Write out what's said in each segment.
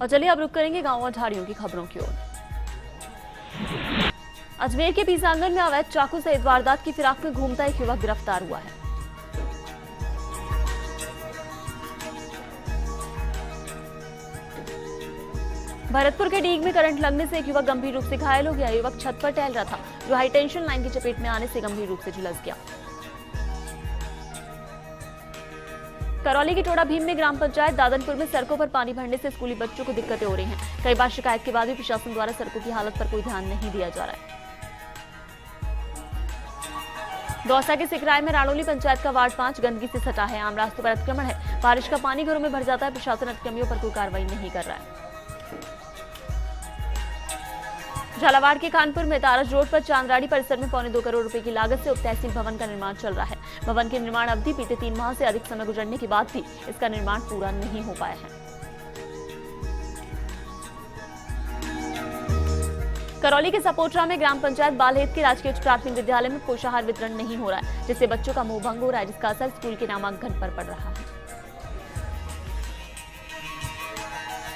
और चलिए अब रुक करेंगे गांव और झाड़ियों की खबरों की ओर। अजमेर के पीसांगन में अवैध चाकू सहित वारदात की फिराक में घूमता एक युवक गिरफ्तार हुआ है। भरतपुर के डीग में करंट लगने से एक युवक गंभीर रूप से घायल हो गया। युवक छत पर टहल रहा था जो हाई टेंशन लाइन की चपेट में आने से गंभीर रूप से झुलस गया। करौली के टोड़ा भीम में ग्राम पंचायत दादनपुर में सड़कों पर पानी भरने से स्कूली बच्चों को दिक्कतें हो रही हैं। कई बार शिकायत के बाद भी प्रशासन द्वारा सड़कों की हालत पर कोई ध्यान नहीं दिया जा रहा है। दौसा के सिकराय में राणोली पंचायत का वार्ड 5 गंदगी से सटा है। आम रास्तों पर अतिक्रमण है। बारिश का पानी घरों में भर जाता है। प्रशासन अतिक्रमियों पर कोई कार्रवाई नहीं कर रहा है। झालावाड़ के कानपुर में तारज रोड पर चांदराड़ी परिसर में 2.25 करोड़ रुपए की लागत से उप तहसील भवन का निर्माण चल रहा है। भवन की निर्माण अवधि बीते 3 माह से अधिक समय गुजरने के बाद भी इसका निर्माण पूरा नहीं हो पाया है। करौली के सपोटरा में ग्राम पंचायत बालहेत के राजकीय उच्च प्राथमिक विद्यालय में पोषाहार वितरण नहीं हो रहा है, जिससे बच्चों का मुंह भंग हो रहा है, जिसका असर स्कूल के नामांकन पर पड़ रहा है।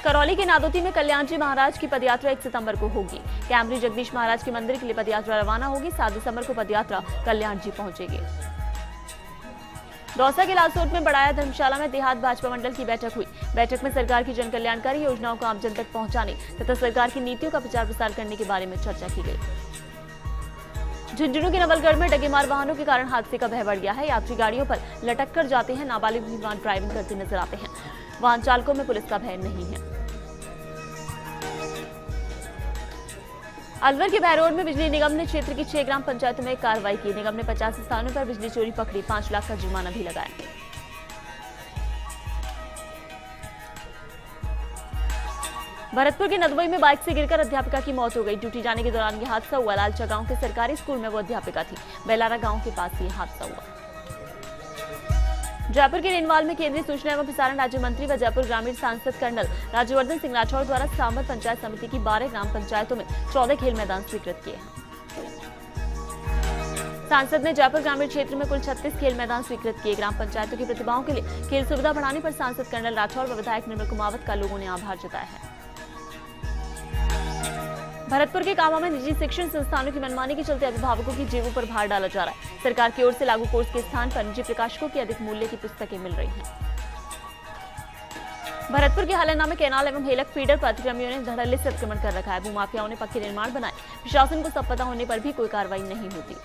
करौली के नादोती में कल्याण जी महाराज की पदयात्रा 1 सितंबर को होगी। कैमरी जगदीश महाराज के मंदिर के लिए पदयात्रा रवाना होगी। 7 दिसंबर को पदयात्रा कल्याण जी पहुंचेगी। दौसा के लालसोट में बड़ाया धर्मशाला में देहात भाजपा मंडल की बैठक हुई। बैठक में सरकार की जन कल्याणकारी योजनाओं को आमजन तक पहुंचाने तथा सरकार की नीतियों का प्रचार प्रसार करने के बारे में चर्चा की गई। झुंझुनू के नवलगढ़ में डगेमार वाहनों के कारण हादसे का भय बढ़ गया है। यात्री गाड़ियों पर लटक कर जाते हैं। नाबालिग भी वाहन ड्राइविंग करते नजर आते हैं। वाहन चालकों में पुलिस का भय नहीं है। अलवर के बहरोड में बिजली निगम ने क्षेत्र की 6 ग्राम पंचायतों में कार्रवाई की। निगम ने 50 स्थानों पर बिजली चोरी पकड़ी। 5 लाख का जुर्माना भी लगाया। भरतपुर के नदवई में बाइक से गिरकर अध्यापिका की मौत हो गई। ड्यूटी जाने के दौरान यह हादसा हुआ। लालचा गांव के सरकारी स्कूल में वो अध्यापिका थी। बेलारा गांव के पास यह हादसा हुआ। जयपुर के रेनवाल में केंद्रीय सूचना एवं प्रसारण राज्य मंत्री व जयपुर ग्रामीण सांसद कर्नल राज्यवर्धन सिंह राठौड़ द्वारा सामत पंचायत समिति की 12 ग्राम पंचायतों में 14 खेल मैदान स्वीकृत किए हैं। सांसद ने जयपुर ग्रामीण क्षेत्र में कुल 36 खेल मैदान स्वीकृत किए। ग्राम पंचायतों की प्रतिभाओं के लिए खेल सुविधा बढ़ाने पर सांसद कर्नल राठौड़ व विधायक निर्मल कुमावत का लोगों ने आभार जताया है। भरतपुर के कामा में निजी शिक्षण संस्थानों की मनमानी के चलते अभिभावकों की जेबों पर भार डाला जा रहा है। सरकार की ओर से लागू कोर्स के स्थान पर निजी प्रकाशकों की अधिक मूल्य की पुस्तकें मिल रही हैं। भरतपुर के हालना में कैनाल एवं हेलक फीडर पर अतिक्रमियों ने धड़ल्ले से अतिक्रमण कर रखा है। भूमाफियाओं ने पक्के निर्माण बनाए। प्रशासन को सब पता होने पर भी कोई कार्रवाई नहीं होती।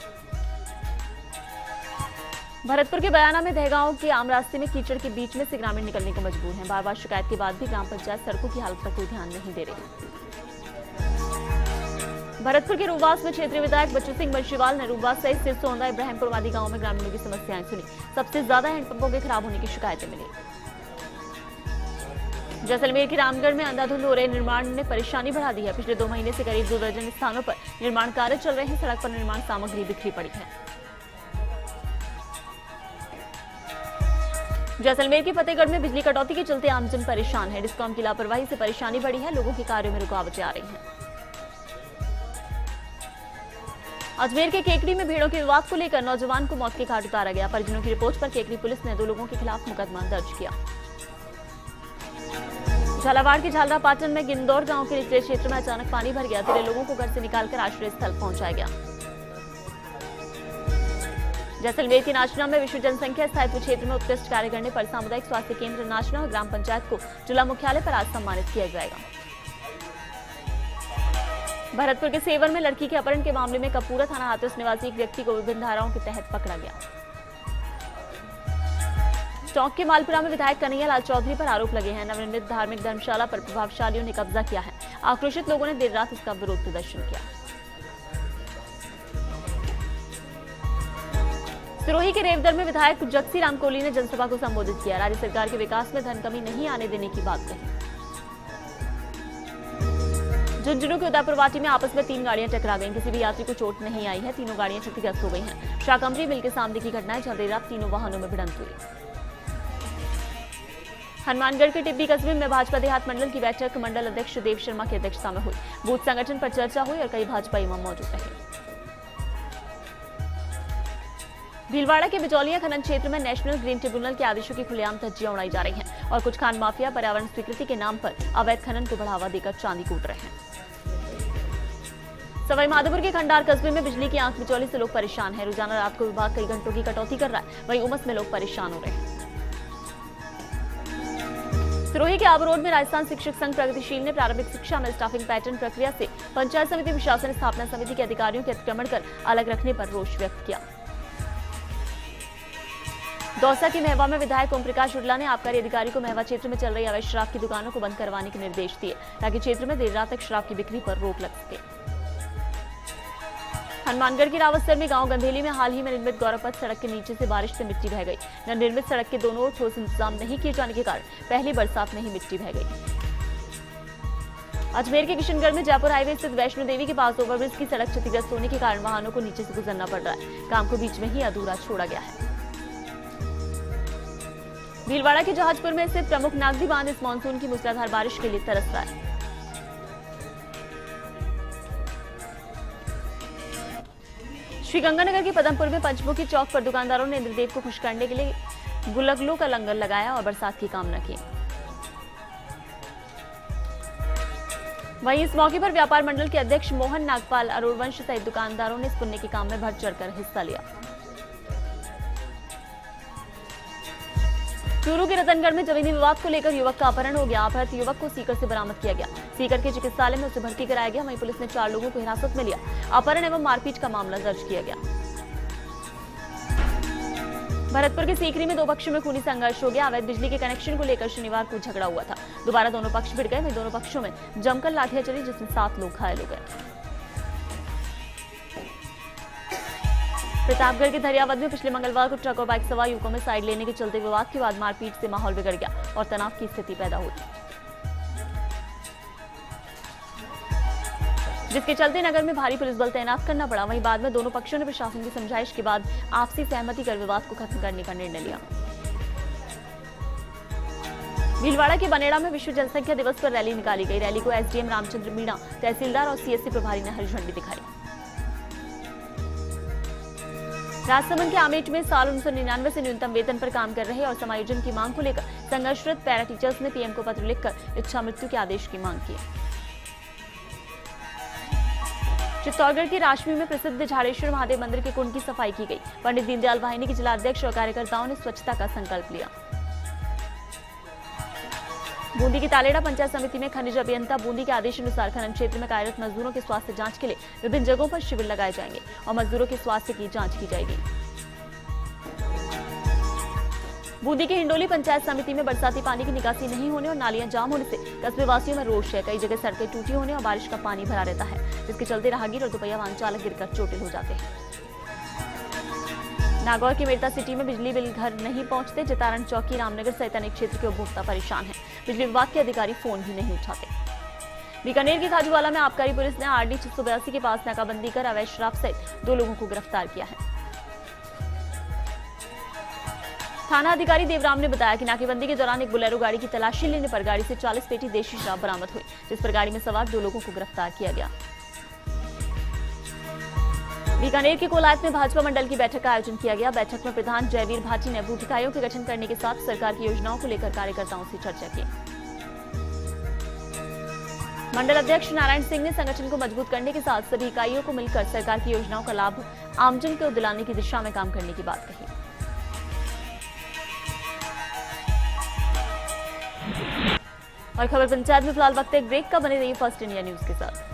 भरतपुर के बयाना में दहगांव के आम रास्ते में कीचड़ के बीच में से ग्रामीण निकलने को मजबूर हैं। बार बार शिकायत के बाद भी ग्राम पंचायत सड़कों की हालत पर कोई ध्यान नहीं दे रही। भरतपुर के रूवास में क्षेत्रीय विधायक बच्चू सिंह बंशीवाल ने रूवास सहित सिरसोंदा इब्राहिमपुर आदि गांवों में ग्रामीणों की समस्याएं सुनी। सबसे ज्यादा हैंडपंपों के खराब होने की शिकायतें मिली। जैसलमेर के रामगढ़ में अंधाधुंध हो रहे निर्माण ने परेशानी बढ़ा दी है। पिछले 2 महीने से करीब 2 दर्जन स्थानों पर निर्माण कार्य चल रहे हैं। सड़क पर निर्माण सामग्री बिखरी पड़ी है। जैसलमेर के फतेहगढ़ में बिजली कटौती के चलते आमजन परेशान है। डिस्कॉम की लापरवाही से परेशानी बढ़ी है। लोगों के कार्यों में रुकावटें आ रही हैं। अजमेर के केकड़ी में भीड़ों के विवाद को लेकर नौजवान को मौत के घाट उतारा गया। परिजनों की रिपोर्ट पर केकड़ी पुलिस ने 2 लोगों के खिलाफ मुकदमा दर्ज किया। झालावाड़ के झालरा पाटन में गिंदौर गांव के निचले क्षेत्र में अचानक पानी भर गया। 13 लोगों को घर से निकालकर आश्रय स्थल पहुंचाया गया। जैसलमेर के नाचना में विश्व जनसंख्या स्थायित्व क्षेत्र में उत्कृष्ट कार्य करने पर सामुदायिक स्वास्थ्य केंद्र नाचना और ग्राम पंचायत को जिला मुख्यालय पर आज सम्मानित किया जाएगा। भरतपुर के सेवर में लड़की के अपहरण के मामले में कपूरा थाना हाथरस निवासी एक व्यक्ति को विभिन्न धाराओं के तहत पकड़ा गया। टोंक के मालपुरा में विधायक कन्हैया लाल चौधरी पर आरोप लगे हैं। नवनिर्मित धार्मिक धर्मशाला पर प्रभावशालियों ने कब्जा किया है। आक्रोशित लोगों ने देर रात इसका विरोध प्रदर्शन किया। सिरोही के रेवदर में विधायक जगसी राम कोहली ने जनसभा को संबोधित किया। राज्य सरकार के विकास में धन कमी नहीं आने देने की बात कही। झुंझुनू के उदयपुरवाटी में आपस में 3 गाड़ियां टकरा गईं। किसी भी यात्री को चोट नहीं आई है। तीनों गाड़ियां क्षतिग्रस्त हो गई हैं। शाकंभरी मिल के सामने की घटना है जहां देर रात तीनों वाहनों में भिड़ंत हुई। हनुमानगढ़ के टिब्बी कस्बे में भाजपा देहात मंडल की बैठक मंडल अध्यक्ष देव शर्मा की अध्यक्षता में हुई। बूथ संगठन पर चर्चा हुई और कई भाजपा इमाम मौजूद रहे। भीलवाड़ा के बिचौलिया खनन क्षेत्र में नेशनल ग्रीन ट्रिब्यूनल के आदेशों की खुलेआम धज्जियां उड़ाई जा रही हैं और कुछ खान माफिया पर्यावरण स्वीकृति के नाम पर अवैध खनन को बढ़ावा देकर चांदी कूट रहे हैं। सवाई माधोपुर के खंडार कस्बे में बिजली की आंख बिचौली से लोग परेशान हैं। रोजाना रात को विभाग कई घंटों की कटौती कर रहा है, वहीं उमस में लोग परेशान हो रहे हैं। सिरोही के आबू रोड में राजस्थान शिक्षक संघ प्रगतिशील ने प्रारंभिक शिक्षा में स्टाफिंग पैटर्न प्रक्रिया से पंचायत समिति प्रशासन स्थापना समिति के अधिकारियों के अतिक्रमण कर अलग रखने पर रोष व्यक्त किया। दौसा की महवा में विधायक ओम प्रकाश उर्ला ने आबकारी अधिकारी को महवा क्षेत्र में चल रही अवैध शराब की दुकानों को बंद करवाने के निर्देश दिए ताकि क्षेत्र में देर रात तक शराब की बिक्री पर रोक लग सके। हनुमानगढ़ की रावतसर में गांव गंधेली में हाल ही में निर्मित गौरवपथ सड़क के नीचे से बारिश से मिट्टी बह गई। नवनिर्मित सड़क के दोनों ओर ठोस इंतजाम नहीं किए जाने के कारण पहली बरसात में ही मिट्टी बह गई। अजमेर के किशनगढ़ में जयपुर हाईवे स्थित वैष्णो देवी के पास ओवरब्रिज की सड़क क्षतिग्रस्त होने के कारण वाहनों को नीचे से गुजरना पड़ रहा है। काम को बीच में ही अधूरा छोड़ा गया है। भीलवाड़ा के जहाजपुर में स्थित प्रमुख नागदी बांध इस मानसून की मूसलाधार बारिश के लिए तरस रहा है। श्रीगंगानगर के पदमपुर में पंचमुखी चौक पर दुकानदारों ने इंद्रदेव को खुश करने के लिए गुलगलों का लंगर लगाया और बरसात की कामना की। वहीं इस मौके पर व्यापार मंडल के अध्यक्ष मोहन नागपाल अरुणवंश सहित दुकानदारों ने इस पुण्य के काम में बढ़ चढ़कर हिस्सा लिया। चूरू के रतनगढ़ में जमीनी विवाद को लेकर युवक का अपहरण हो गया। अपहृत युवक को सीकर से बरामद किया गया। सीकर के चिकित्सालय में उसे भर्ती कराया गया। वहीं पुलिस ने 4 लोगों को हिरासत में लिया। अपहरण एवं मारपीट का मामला दर्ज किया गया। भरतपुर के सीकरी में 2 पक्षों में खूनी संघर्ष हो गया। अवैध बिजली के कनेक्शन को लेकर शनिवार को झगड़ा हुआ था। दोबारा दोनों पक्ष भिड़ गए। वहीं दोनों पक्षों में जमकर लाठियां चली, जिसमें 7 लोग घायल हो गए। प्रतापगढ़ के धरियावद में पिछले मंगलवार को ट्रक और बाइक सवार युवकों में साइड लेने के चलते विवाद के बाद मारपीट से माहौल बिगड़ गया और तनाव की स्थिति पैदा हुई, जिसके चलते नगर में भारी पुलिस बल तैनात करना पड़ा। वहीं बाद में दोनों पक्षों ने प्रशासन की समझाइश के बाद आपसी सहमति कर विवाद को खत्म करने का निर्णय लिया। भीलवाड़ा के बनेड़ा में विश्व जनसंख्या दिवस पर रैली निकाली गई। रैली को एसडीएम रामचंद्र मीणा, तहसीलदार और सीएससी प्रभारी ने हरी झंडी दिखाई। राजसमंद के आमेट में साल 1999 से न्यूनतम वेतन पर काम कर रहे और समायोजन की मांग को लेकर संघर्षरत पैरा टीचर्स ने पीएम को पत्र लिखकर इच्छा मृत्यु के आदेश की मांग की। चित्तौड़गढ़ के राशमी में प्रसिद्ध झाड़ेश्वर महादेव मंदिर के कुंड की सफाई की गई। पंडित दीनदयाल वाहिनी के जिलाध्यक्ष और कार्यकर्ताओं ने स्वच्छता का संकल्प लिया। बूंदी की तालेड़ा पंचायत समिति में खनिज अभियंता बूंदी के आदेश अनुसार खनन क्षेत्र में कार्यरत मजदूरों के स्वास्थ्य जांच के लिए विभिन्न जगहों पर शिविर लगाए जाएंगे और मजदूरों के स्वास्थ्य की जांच की जाएगी। बूंदी के हिंडोली पंचायत समिति में बरसाती पानी की निकासी नहीं होने और नालियां जाम होने से कस्बे वासियों में रोष है। कई जगह सड़कें टूटी होने और बारिश का पानी भरा रहता है, जिसके चलते राहगीर और दोपहिया वाहन चालक गिरकर चोटिल हो जाते हैं। नागौर के मेरता सिटी में बिजली बिल घर नहीं पहुंचते। जतारण चौकी, रामनगर सहित अनेक क्षेत्र के उपभोक्ता परेशान हैं। बिजली विभाग के अधिकारी फोन भी नहीं उठाते। बीकानेर के खाजूवाला में आबकारी पुलिस ने आरडी 682 के पास नाकाबंदी कर अवैध शराब सहित 2 लोगों को गिरफ्तार किया है। थाना अधिकारी देवराम ने बताया कि नाकेबंदी के दौरान एक बोलेरो गाड़ी की तलाशी लेने पर गाड़ी से 40 पेटी देशी शराब बरामद हुई, जिस पर गाड़ी में सवार 2 लोगों को गिरफ्तार किया गया। बीकानेर के कोलायत में भाजपा मंडल की बैठक का आयोजन किया गया। बैठक में प्रधान जयवीर भाटी ने बूथ इकाइयों के गठन करने के साथ सरकार की योजनाओं को लेकर कार्यकर्ताओं से चर्चा की। मंडल अध्यक्ष नारायण सिंह ने संगठन को मजबूत करने के साथ सभी इकाइयों को मिलकर सरकार की योजनाओं का लाभ आमजन को दिलाने की दिशा में काम करने की बात कही। और खबर पंचायत में फिलहाल वक्त एक ब्रेक का, बने रहिए फर्स्ट इंडिया न्यूज के साथ।